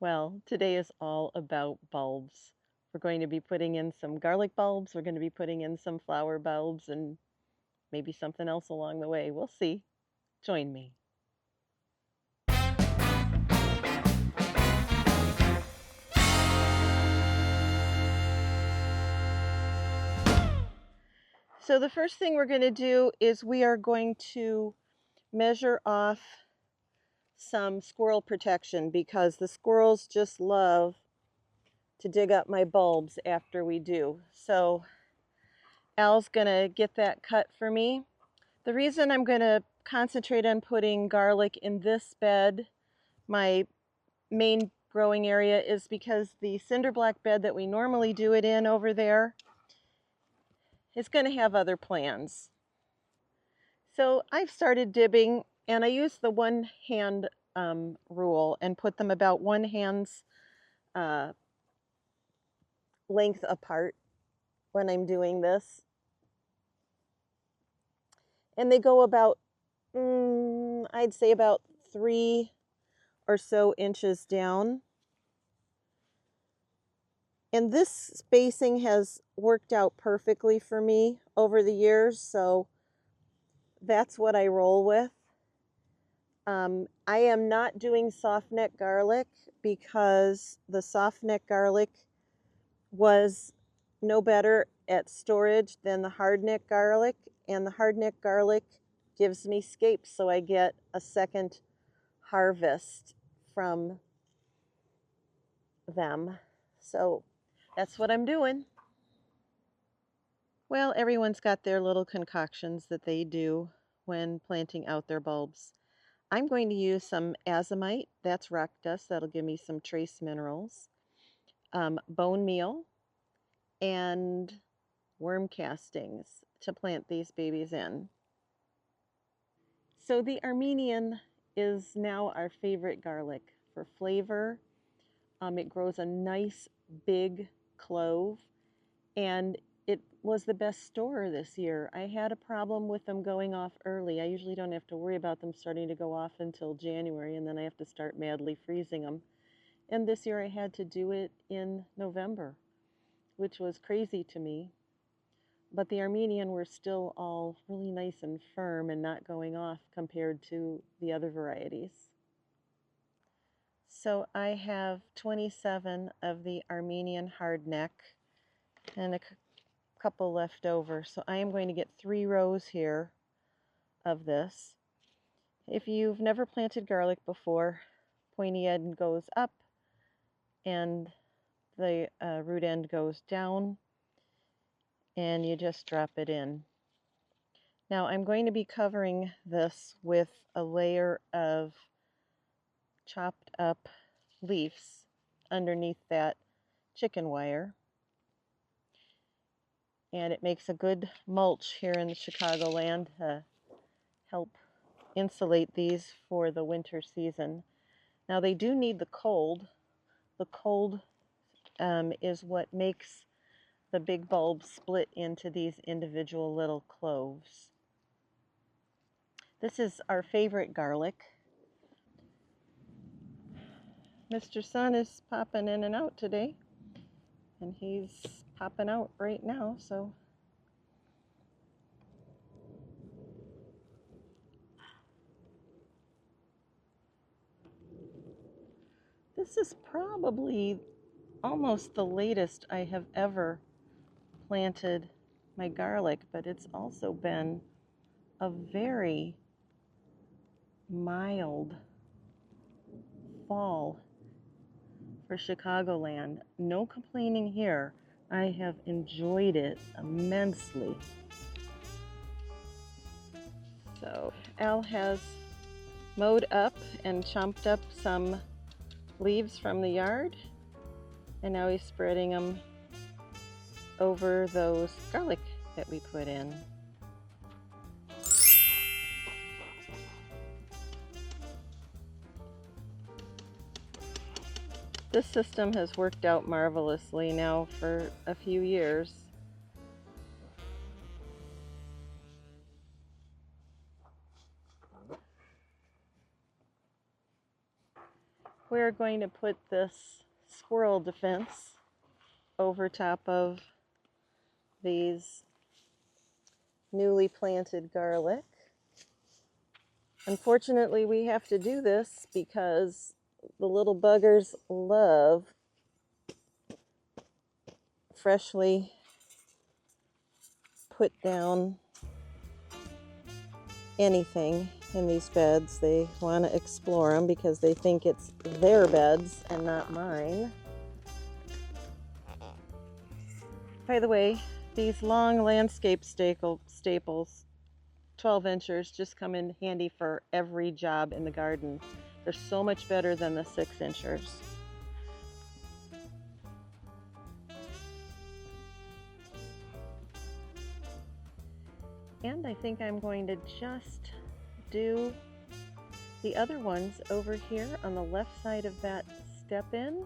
Well, today is all about bulbs. We're going to be putting in some garlic bulbs, we're going to be putting in some flower bulbs, and maybe something else along the way. We'll see. Join me. So the first thing we're going to do is we are going to measure off some squirrel protection because the squirrels just love to dig up my bulbs after we do. So Al's going to get that cut for me. The reason I'm going to concentrate on putting garlic in this bed, my main growing area, is because the cinder block bed that we normally do it in over there is going to have other plans. So I've started dibbing, and I use the one hand rule and put them about one hand's length apart when I'm doing this. And they go about, I'd say about 3 or so inches down. And this spacing has worked out perfectly for me over the years, so that's what I roll with. I am not doing soft neck garlic because the soft neck garlic was no better at storage than the hard neck garlic, and the hard neck garlic gives me scapes, so I get a second harvest from them. So that's what I'm doing. Well, everyone's got their little concoctions that they do when planting out their bulbs. I'm going to use some azomite, that's rock dust, that'll give me some trace minerals, bone meal, and worm castings to plant these babies in. So the Armenian is now our favorite garlic for flavor. It grows a nice big clove, and it was the best storer this year. I had a problem with them going off early. I usually don't have to worry about them starting to go off until January, and then I have to start madly freezing them. And this year I had to do it in November, which was crazy to me. But the Armenian were still all really nice and firm and not going off compared to the other varieties. So I have 27 of the Armenian hardneck and a couple left over. So I am going to get 3 rows here of this. If you've never planted garlic before, pointy end goes up and the root end goes down, and you just drop it in. Now I'm going to be covering this with a layer of chopped up leaves underneath that chicken wire. And it makes a good mulch here in Chicagoland to help insulate these for the winter season. Now they do need the cold. The cold is what makes the big bulbs split into these individual little cloves. This is our favorite garlic. Mr. Sun is popping in and out today, and he's popping out right now, so this is probably almost the latest I have ever planted my garlic, but it's also been a very mild fall for Chicagoland. No complaining here. I have enjoyed it immensely. So Al has mowed up and chomped up some leaves from the yard, and now he's spreading them over those garlic that we put in. This system has worked out marvelously now for a few years. we're going to put this squirrel defense over top of these newly planted garlic. Unfortunately, we have to do this because the little buggers love freshly put down anything in these beds. They want to explore them because they think it's their beds and not mine. By the way, these long landscape staples, 12 inchers, just come in handy for every job in the garden. They're so much better than the 6 inchers. And I think I'm going to just do the other ones over here on the left side of that step in.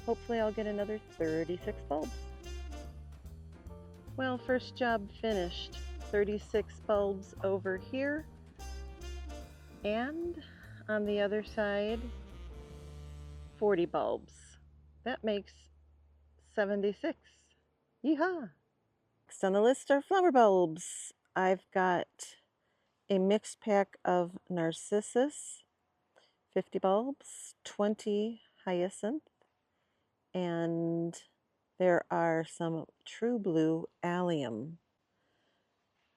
Hopefully I'll get another 36 bulbs. Well, first job finished. 36 bulbs over here. And on the other side, 40 bulbs. That makes 76. Yeehaw! Next on the list are flower bulbs. I've got a mixed pack of narcissus, 50 bulbs, 20 hyacinth, and there are some true blue allium.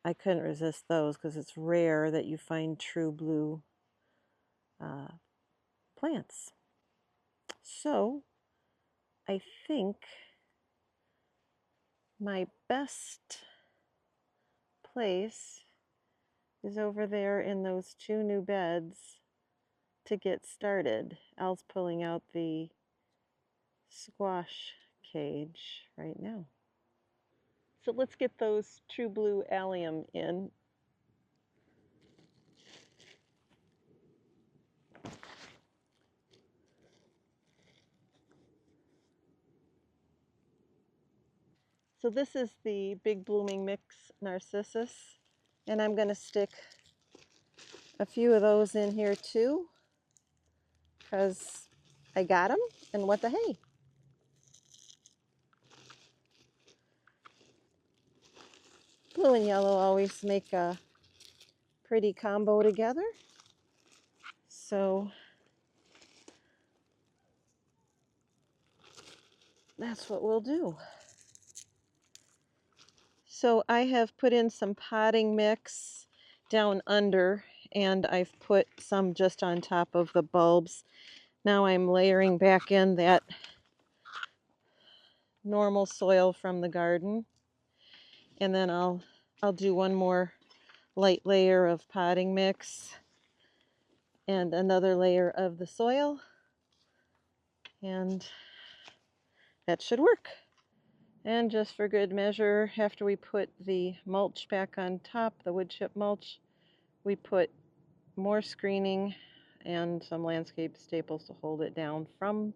I couldn't resist those because it's rare that you find true blue plants. So I think my best place is over there in those 2 new beds to get started. Al's pulling out the squash cage right now. So let's get those true blue allium in. So this is the big blooming mix narcissus, and I'm going to stick a few of those in here too because I got them, and what the hey. Blue and yellow always make a pretty combo together. So that's what we'll do. So I have put in some potting mix down under, and I've put some just on top of the bulbs. Now I'm layering back in that normal soil from the garden, and then I'll do one more light layer of potting mix and another layer of the soil, and that should work. And just for good measure, after we put the mulch back on top, the wood chip mulch, we put more screening and some landscape staples to hold it down from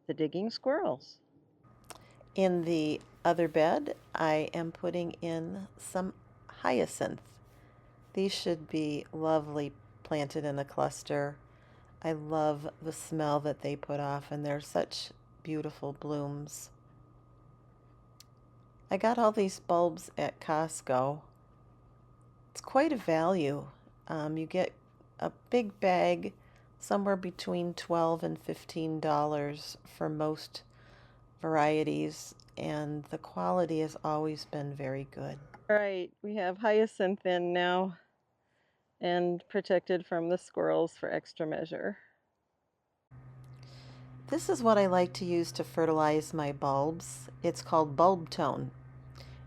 the digging squirrels. In the other bed, I am putting in some hyacinth. These should be lovely planted in a cluster. I love the smell that they put off, and they're such beautiful blooms. I got all these bulbs at Costco. It's quite a value. You get a big bag, somewhere between $12 and $15 for most varieties, and the quality has always been very good. All right, we have hyacinth in now and protected from the squirrels for extra measure. This is what I like to use to fertilize my bulbs. It's called Bulb Tone.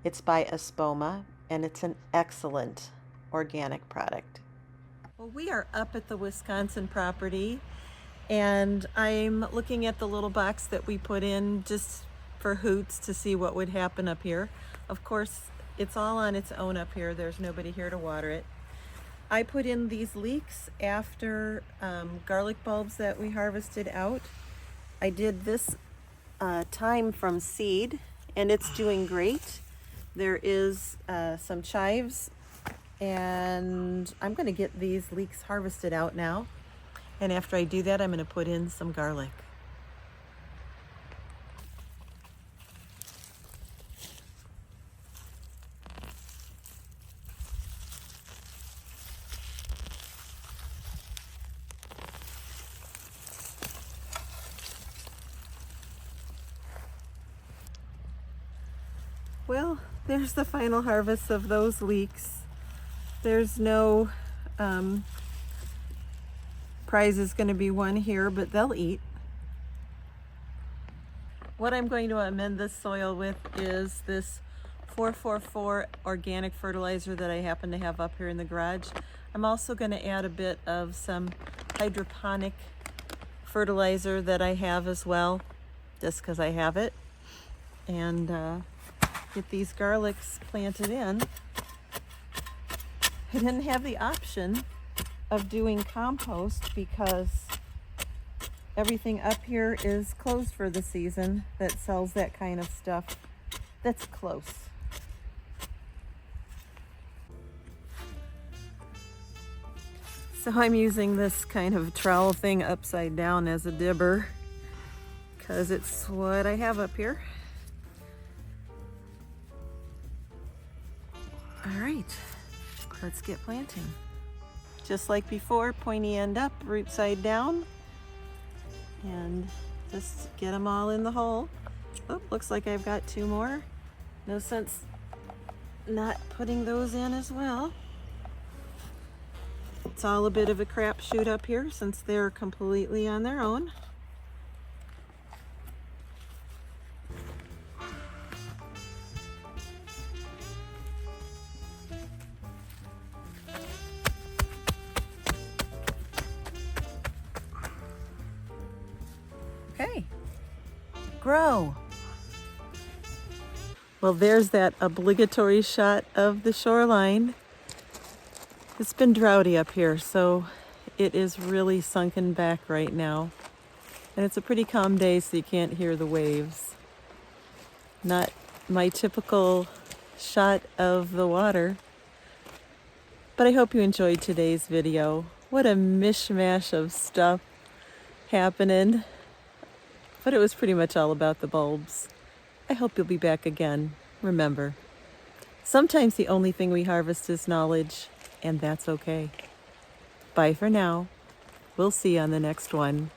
It's by Espoma, and it's an excellent organic product. Well, we are up at the Wisconsin property, and I'm looking at the little box that we put in just for hoots to see what would happen up here. Of course, it's all on its own up here. There's nobody here to water it. I put in these leeks after garlic bulbs that we harvested out. I did this thyme from seed, and it's doing great. There is some chives, and I'm going to get these leeks harvested out now. And after I do that, I'm going to put in some garlic. Well, there's the final harvest of those leeks. There's no prize is going to be won here, but they'll eat. What I'm going to amend this soil with is this 444 organic fertilizer that I happen to have up here in the garage. I'm also going to add a bit of some hydroponic fertilizer that I have as well, just because I have it, and get these garlics planted in. I didn't have the option of doing compost because everything up here is closed for the season that sells that kind of stuff that's close. So I'm using this kind of trowel thing upside down as a dibber because it's what I have up here. All right, let's get planting. Just like before, pointy end up, root side down, and just get them all in the hole. Oh, looks like I've got 2 more. No sense not putting those in as well. It's all a bit of a crapshoot up here since they're completely on their own. Okay, grow. Well, there's that obligatory shot of the shoreline. It's been droughty up here, so it is really sunken back right now. And it's a pretty calm day, so you can't hear the waves. Not my typical shot of the water. But I hope you enjoyed today's video. What a mishmash of stuff happening. But it was pretty much all about the bulbs. I hope you'll be back again. Remember, sometimes the only thing we harvest is knowledge, and that's okay. Bye for now. We'll see you on the next one.